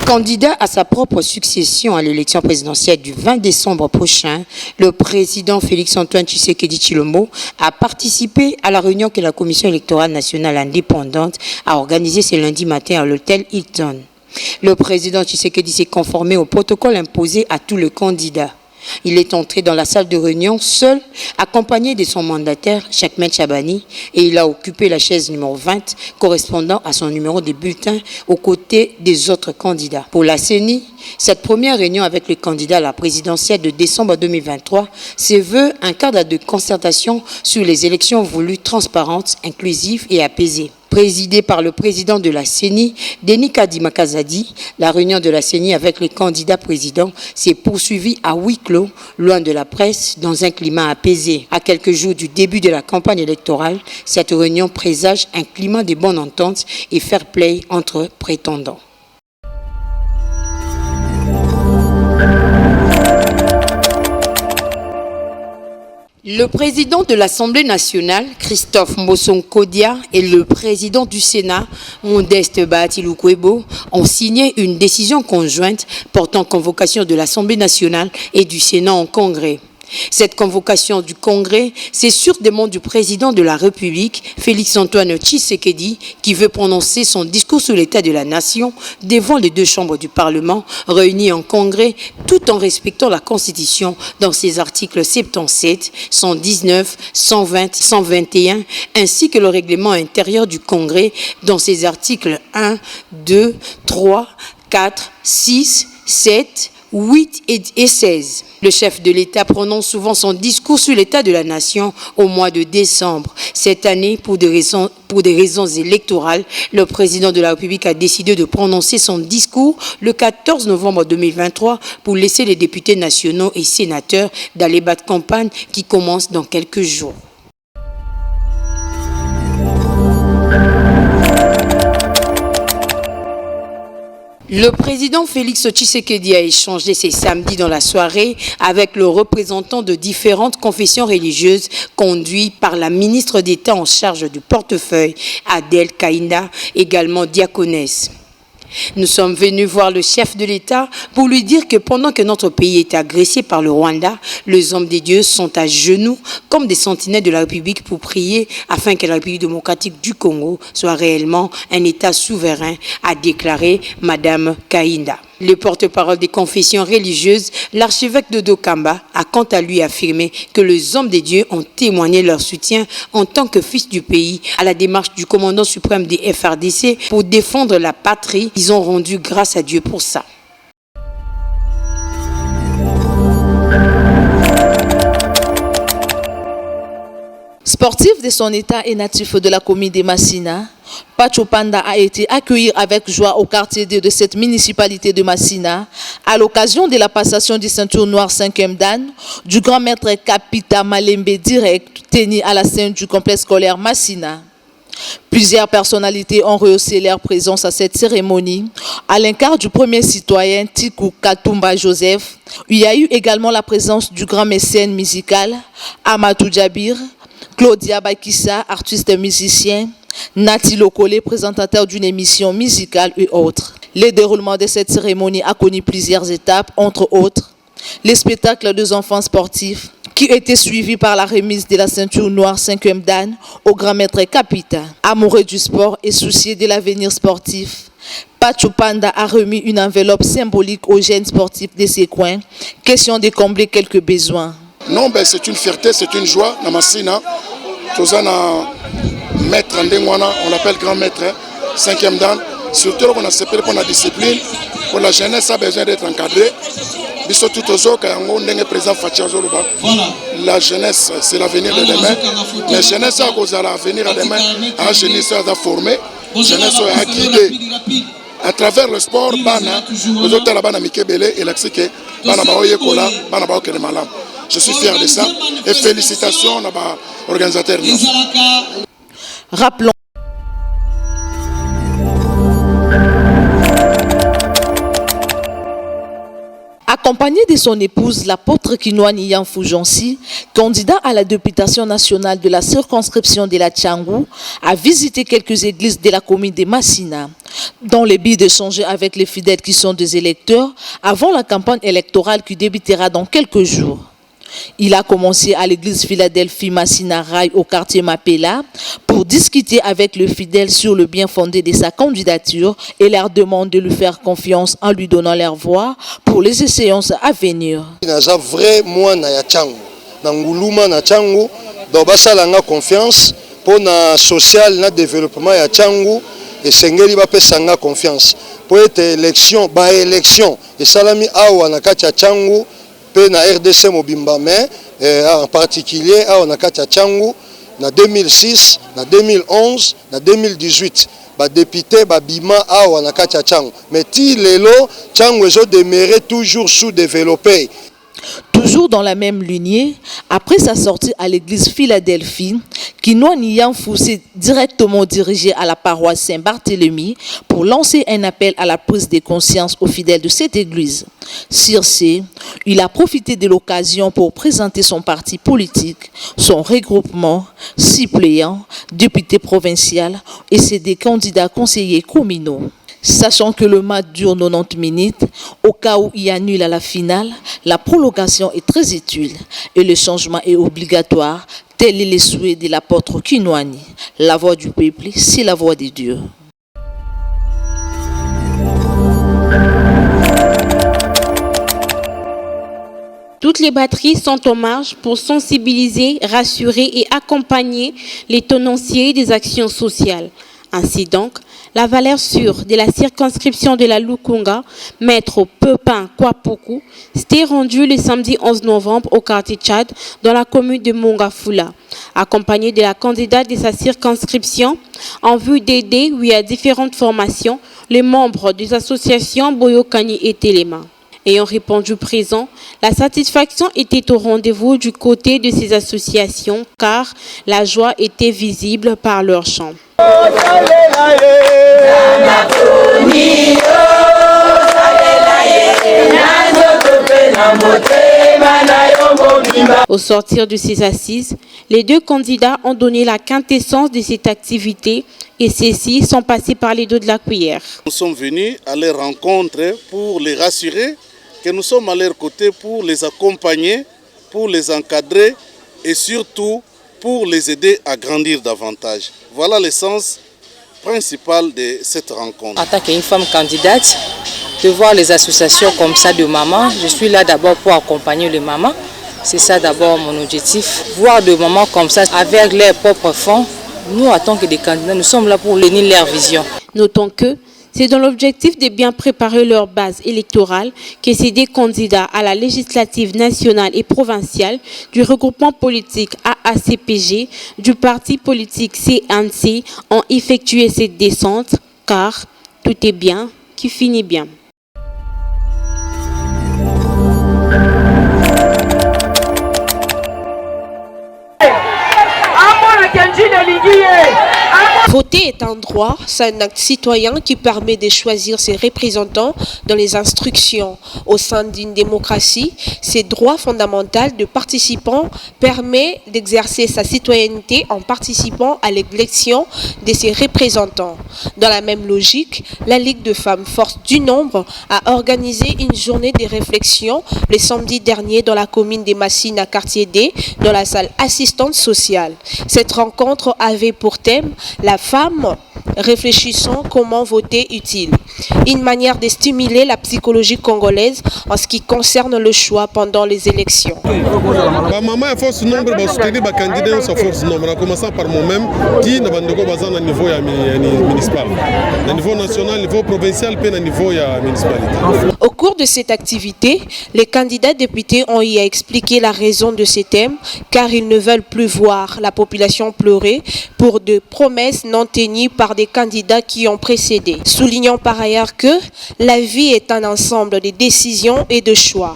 Candidat à sa propre succession à l'élection présidentielle du 20 décembre prochain, le président Félix-Antoine Tshisekedi Tshilombo a participé à la réunion que la Commission électorale nationale indépendante a organisée ce lundi matin à l'hôtel Hilton. Le président Tshisekedi s'est conformé au protocole imposé à tous les candidats. Il est entré dans la salle de réunion seul, accompagné de son mandataire, Chakmen Chabani, et il a occupé la chaise numéro 20, correspondant à son numéro de bulletin, aux côtés des autres candidats. Pour la CENI, cette première réunion avec le candidat à la présidentielle de décembre 2023 se veut un cadre de concertation sur les élections voulues transparentes, inclusives et apaisées. Présidée par le président de la CENI, Denis Kadima Kazadi, la réunion de la CENI avec les candidats présidents s'est poursuivie à huis clos, loin de la presse, dans un climat apaisé. À quelques jours du début de la campagne électorale, cette réunion présage un climat de bonne entente et fair play entre prétendants. Le président de l'Assemblée nationale, Christophe Mbossong-Kodia, et le président du Sénat, Modeste Bahati-Lukwebo, ont signé une décision conjointe portant convocation de l'Assemblée nationale et du Sénat en congrès. Cette convocation du Congrès, c'est sur demande du président de la République, Félix-Antoine Tshisekedi, qui veut prononcer son discours sur l'état de la nation devant les deux chambres du Parlement réunies en Congrès, tout en respectant la Constitution dans ses articles 77, 119, 120, 121, ainsi que le règlement intérieur du Congrès dans ses articles 1, 2, 3, 4, 6, 7, 8 et 16. Le chef de l'État prononce souvent son discours sur l'état de la nation au mois de décembre. Cette année, pour des raisons électorales, le président de la République a décidé de prononcer son discours le 14 novembre 2023 pour laisser les députés nationaux et sénateurs d'aller battre campagne qui commence dans quelques jours. Le président Félix Tshisekedi a échangé ce samedi dans la soirée avec le représentant de différentes confessions religieuses conduit par la ministre d'État en charge du portefeuille, Adèle Kaïnda, également diaconesse. Nous sommes venus voir le chef de l'État pour lui dire que pendant que notre pays est agressé par le Rwanda, les hommes de Dieu sont à genoux comme des sentinelles de la République pour prier afin que la République démocratique du Congo soit réellement un État souverain, a déclaré Madame Kaïnda. Le porte-parole des confessions religieuses, l'archevêque de Dokamba, a quant à lui affirmé que les hommes de Dieu ont témoigné leur soutien en tant que fils du pays à la démarche du commandant suprême des FRDC pour défendre la patrie. Ils ont rendu grâce à Dieu pour ça. Sportif de son état et natif de la commune de Massina, Pacho Panda a été accueilli avec joie au quartier de cette municipalité de Massina à l'occasion de la passation du ceinture noire 5e dan du grand maître Kapita Malembe direct tenu à la scène du complexe scolaire Massina. Plusieurs personnalités ont rehaussé leur présence à cette cérémonie. À l'incar du premier citoyen Tiku Katumba Joseph, il y a eu également la présence du grand mécène musical Amadou Djabir, Claudia Bakissa, artiste musicien, Nati Lokole, présentateur d'une émission musicale et autres. Le déroulement de cette cérémonie a connu plusieurs étapes, entre autres les spectacles des enfants sportifs qui étaient suivis par la remise de la ceinture noire 5e dan au grand maître Kapita. Amoureux du sport et soucieux de l'avenir sportif, Pacho Panda a remis une enveloppe symbolique aux jeunes sportifs de ses coins, question de combler quelques besoins. Non, ben c'est une fierté, c'est une joie. Namassina, Tozana maître Ndengwana, on l'appelle grand maître, 5e dan. Surtout qu'on a séparé pour la discipline, pour la jeunesse a besoin d'être encadrée. La jeunesse, c'est l'avenir de demain. La jeunesse a causé l'avenir de demain. La jeunesse a formé, la jeunesse a guidé. À travers le sport, je suis fier de ça et félicitations aux organisateurs. Rappelons. Accompagné de son épouse, l'apôtre Kinoani Yanfou Jansi, candidat à la députation nationale de la circonscription de la Tchangou, a visité quelques églises de la commune de Massina, dans le but d'échanger avec les fidèles qui sont des électeurs avant la campagne électorale qui débutera dans quelques jours. Il a commencé à l'église Philadelphie Massina Rail au quartier Mapela pour discuter avec les fidèles sur le bien fondé de sa candidature et leur demande de lui faire confiance en lui donnant leur voix pour les séances à venir. Naza vrai mwana ya Tchangu, na nguluma na Tchangu, do basalanga confiance pour na social na développement ya Tchangu et sengeli bapesanga confiance pour être élection ba élection et salami awa na kati ya Tchangu na RDC Mobimba, mais en particulier à Onakata Tchangu, en 2006, en 2011, en 2018. Les députés Bima à Onakata Tchangu. Mais si les lots, Tchangu est demeuré toujours sous-développé. Toujours dans la même lignée, après sa sortie à l'église Philadelphie, Kinoani Yanfou s'est directement dirigé à la paroisse Saint-Barthélemy pour lancer un appel à la prise de conscience aux fidèles de cette église. Sur ce, il a profité de l'occasion pour présenter son parti politique, son regroupement, suppléants, députés provinciaux et ses des candidats conseillers communaux. Sachant que le match dure 90 minutes, au cas où il y a nul à la finale, la prolongation est très utile et le changement est obligatoire, tel est le souhait de l'apôtre Kinoani. La voix du peuple, c'est la voix de Dieu. Toutes les batteries sont en marche pour sensibiliser, rassurer et accompagner les tenanciers des actions sociales. Ainsi donc, la valeur sûre de la circonscription de la Lukunga, maître Pepin Kwapoku, s'était rendue le samedi 11 novembre au quartier Tchad, dans la commune de Mongafula, accompagné de la candidate de sa circonscription, en vue d'aider, à différentes formations, les membres des associations Boyokani et Téléma. Ayant répondu présent, la satisfaction était au rendez-vous du côté de ces associations car la joie était visible par leur chant. Au sortir de ces assises, les deux candidats ont donné la quintessence de cette activité et ceux-ci sont passés par les dos de la cuillère. Nous sommes venus à leur rencontre pour les rassurer que nous sommes à leur côté pour les accompagner, pour les encadrer et surtout pour les aider à grandir davantage. Voilà l'essence principale de cette rencontre. En tant qu'une femme candidate, de voir les associations comme ça de mamans, je suis là d'abord pour accompagner les mamans. C'est ça d'abord mon objectif. Voir des mamans comme ça avec leurs propres fonds, nous en tant que des candidats, nous sommes là pour unir leur vision. Notons que c'est dans l'objectif de bien préparer leur base électorale que ces deux candidats à la législative nationale et provinciale du regroupement politique AACPG du parti politique CNC ont effectué cette descente car tout est bien qui finit bien. Voter est un droit, c'est un acte citoyen qui permet de choisir ses représentants dans les instructions. Au sein d'une démocratie, ce droit fondamental de participant permet d'exercer sa citoyenneté en participant à l'élection de ses représentants. Dans la même logique, la Ligue de femmes Force du Nombre a organisé une journée de réflexion le samedi dernier dans la commune de Massina, quartier D, dans la salle assistante sociale. Cette rencontre avait pour thème la femme réfléchissant comment voter utile. Une manière de stimuler la psychologie congolaise en ce qui concerne le choix pendant les élections. Maman est force nombre, soutenir les candidats sont force nombre. En commençant par moi-même, qui n'a pas de niveau municipal, au niveau national, au niveau provincial, et au niveau municipalité. Au cours de cette activité, les candidats députés ont y expliqué la raison de ces thèmes, car ils ne veulent plus voir la population pleurer pour de promesses non tenues par des candidats qui ont précédé. Soulignant par ailleurs que la vie est un ensemble de décisions et de choix.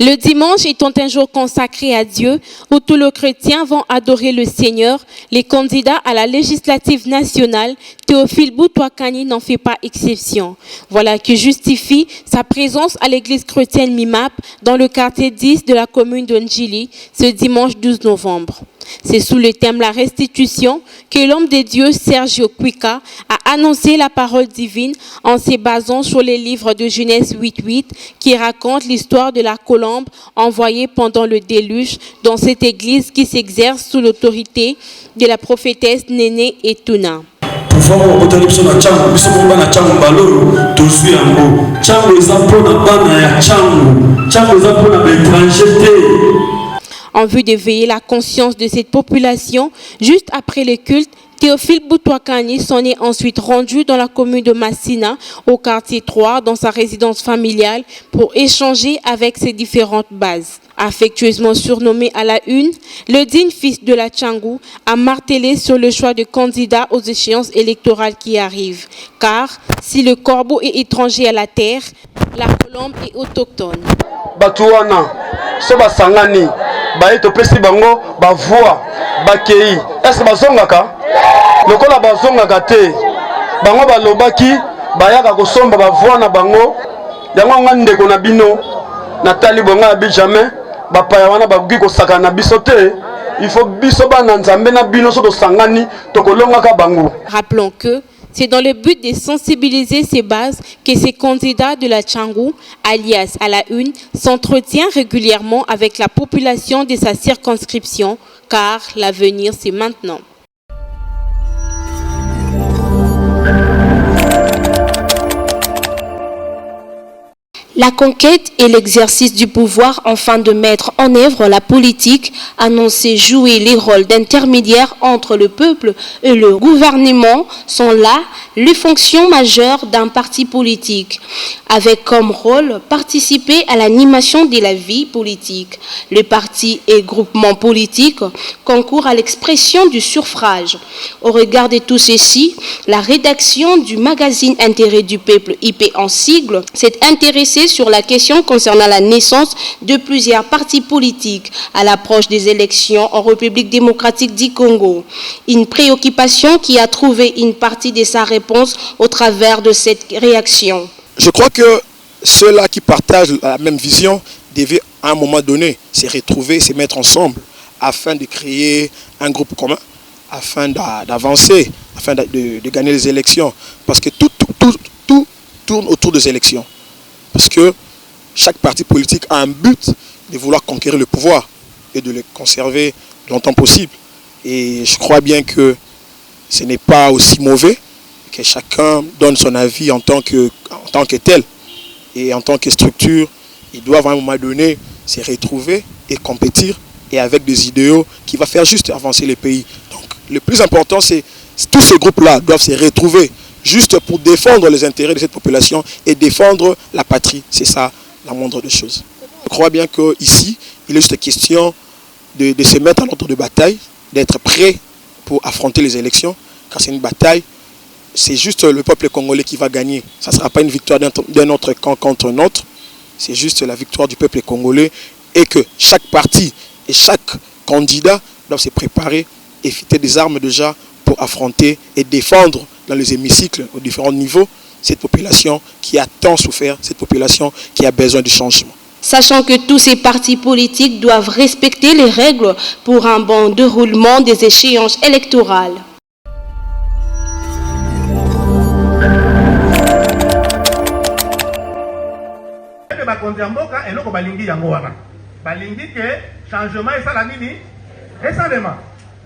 Le dimanche étant un jour consacré à Dieu, où tous les chrétiens vont adorer le Seigneur, les candidats à la législative nationale, Théophile Boutouakani n'en fait pas exception. Voilà qui justifie sa présence à l'église chrétienne Mimap dans le quartier 10 de la commune de Ndjili ce dimanche 12 novembre. C'est sous le thème La restitution que l'homme de Dieu Sergio Kwika a annoncé la parole divine en se basant sur les livres de Genèse 8.8 qui racontent l'histoire de la colombe envoyée pendant le déluge dans cette église qui s'exerce sous l'autorité de la prophétesse Néné Etuna. En vue d'éveiller la conscience de cette population, juste après le culte, Théophile Boutouakani s'en est ensuite rendu dans la commune de Massina, au quartier 3, dans sa résidence familiale, pour échanger avec ses différentes bases. Affectueusement surnommé à la une, le digne fils de la Tchangou a martelé sur le choix de candidats aux échéances électorales qui arrivent. Car si le corbeau est étranger à la terre, la colombe est autochtone. Batouana, soba sangani, baito pesi bango, bavoa, bakei. Est-ce que bazongaka? Lokola bazongaka te. Bango balobaki, bayaka kosomba bavoa na bango. Yango ngande ko na bino, Nathalie bonga bijame, bapaya wana bagugi ko sakana biso te. Il faut biso bana nzambe na bino so to sangani to kolongaka bango. Rappelons que c'est dans le but de sensibiliser ces bases que ces candidats de la Tchangou, alias à la une, s'entretient régulièrement avec la population de sa circonscription, car l'avenir c'est maintenant. La conquête et l'exercice du pouvoir afin de mettre en œuvre la politique annoncée jouer les rôles d'intermédiaire entre le peuple et le gouvernement sont là les fonctions majeures d'un parti politique, avec comme rôle participer à l'animation de la vie politique. Le parti et groupement politique concourent à l'expression du suffrage. Au regard de tout ceci, la rédaction du magazine Intérêt du peuple, IP en sigle, s'est intéressée sur la question concernant la naissance de plusieurs partis politiques à l'approche des élections en République démocratique du Congo. Une préoccupation qui a trouvé une partie de sa réponse au travers de cette réaction. Je crois que ceux-là qui partagent la même vision devaient à un moment donné se retrouver, se mettre ensemble afin de créer un groupe commun, afin d'avancer, afin de gagner les élections. Parce que tout tourne autour des élections. Parce que chaque parti politique a un but de vouloir conquérir le pouvoir et de le conserver longtemps possible. Et je crois bien que ce n'est pas aussi mauvais que chacun donne son avis en tant que tel. Et en tant que structure, ils doivent à un moment donné se retrouver et compétir et avec des idéaux qui vont faire juste avancer les pays. Donc le plus important, c'est tous ces groupes-là doivent se retrouver juste pour défendre les intérêts de cette population et défendre la patrie. C'est ça la moindre des choses. Je crois bien qu'ici, il est juste question de se mettre en ordre de bataille, d'être prêt pour affronter les élections, car c'est une bataille. C'est juste le peuple congolais qui va gagner. Ça ne sera pas une victoire d'un autre camp contre un autre. C'est juste la victoire du peuple congolais et que chaque parti et chaque candidat doivent se préparer et fitter des armes déjà pour affronter et défendre dans les hémicycles aux différents niveaux cette population qui a tant souffert, cette population qui a besoin de changement. Sachant que tous ces partis politiques doivent respecter les règles pour un bon déroulement des échéances électorales.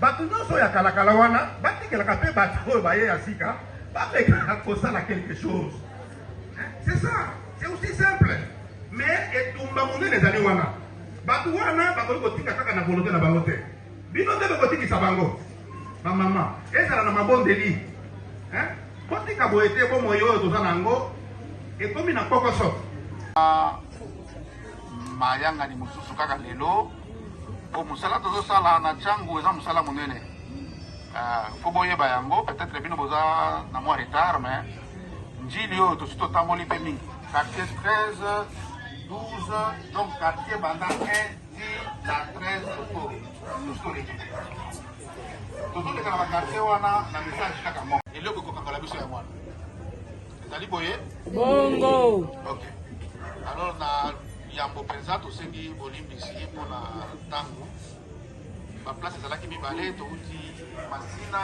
Batu nyonso ya kalakala wana batikelaka pe batu oyo baye ya sika bapekaka kosala quelque chose. C'est ça, c'est aussi simple. Mais etumba monene ezali wana batu wana bakoki kotika kaka na volonté na bango te. Bino te bokotikisa bango bamama ezala na mabondeli botika boye te bomoi oyo toza nango ekomi na kokoso mayangani mosusu kaka lelo musala tozosala na Tchangou eza musala monene fo boyeba yango peut-être bino boza na mwa retard mais njili oyo tosi totamboli mpe mingi quartier 13 donc quartier banda 1, 10, la 13 toujours l'équipé. Toujours les quartier wana na message kaka moko. Et le koko kangala biso ya mwana. Ezali boye? Bongo. Ok. Alors na yambo penza tosengi bolimbisi mpona ntango. Ba place ezalaki mibale touti Masina.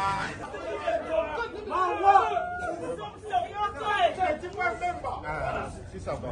Si ça va.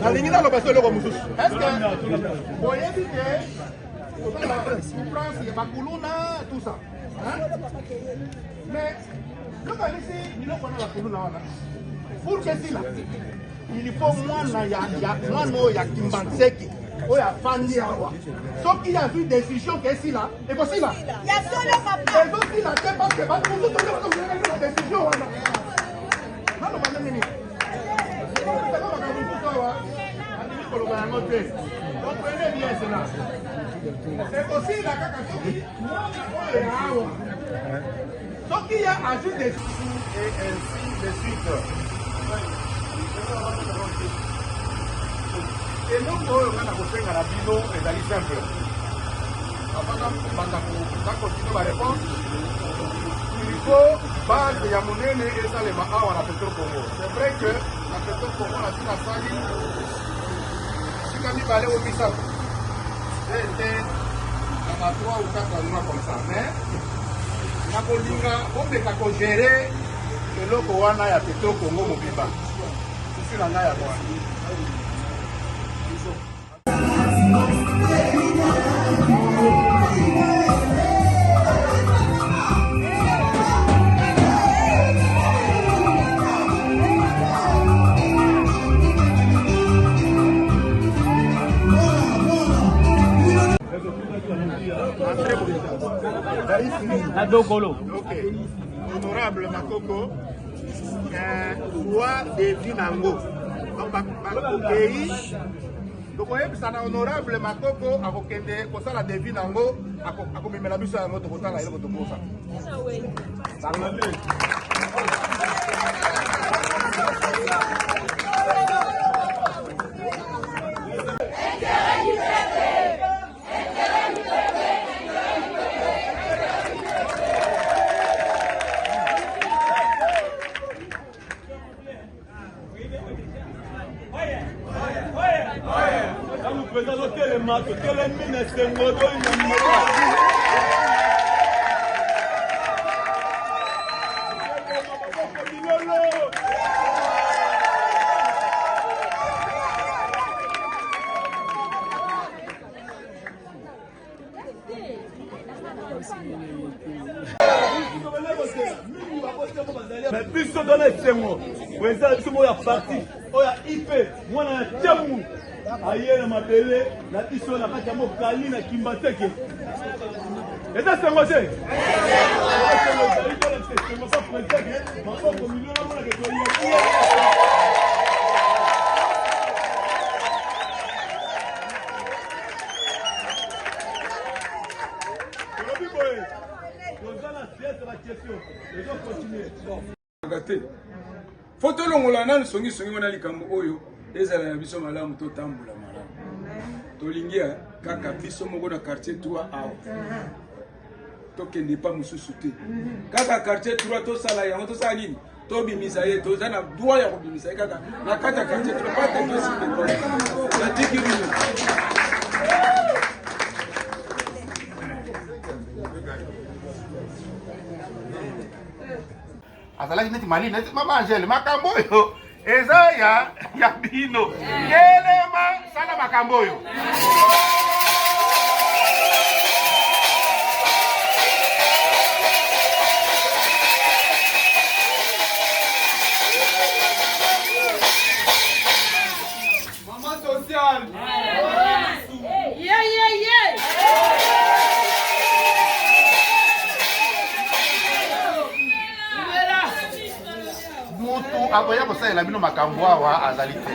nalingi naloba so eloko mosusu estce boyebi te souffrance ya bakuluna tout ça mais lokalisi biloko wana bakuluna wana pour que sila il faut mwana oyo ya kimbanseki oyo afandi awa soki azwi décision ke esila ekosila ezosila te parce batusutoa décision wana naloba ndenge nini comprenez bien cela. C'est aussi la catastrophe. Donc il y a ajout des sous et ainsi de suite. Et nous, on a construit un rabino et d'aller simple. Avant de continuer ma réponse, il faut base de Yamounene et Salema à la Petro Congo. C'est vrai que la Petro Congo a dit la salle. Quand il va aller au Bissau, c'était dans 3 ou 4 mois comme ça. Mais, on peut gérer le loco wana ya Petro Congo Mobimba. C'est sur la naïa moi. Ok. Honorable Makoko, roi de Vinango. Donc, pays, donc, honorable Makoko, à la devine Nango, à comme la buse à notre côté, à l'autre Mais plus on donne ces mots, vous avez ce mot à parti, on a IP, moi on a Tchamou, ailleurs on m'a appelé, la mission n'a pas Tchamou, Kali n'a Kimbateke. Et ça c'est moi c'est. Photo longola nanu songi wana likambo oyo ezala na biso malamu to tambula malamu tolingia kaka biso moko na quartier 3 awa tokende pa mususu te kaka quartier 3 to sala yango to sala nini to bimisa ye to zana droit ya kobimisa ye kaka na kata quartier 3 pas te to site ko na tiki bino azalaki neti malini neti mama Angèle makambo oyo eza ya bino telema sala makambo oyo. Maman sociale. Mutu akoya kosalela bino makambo awa azali te.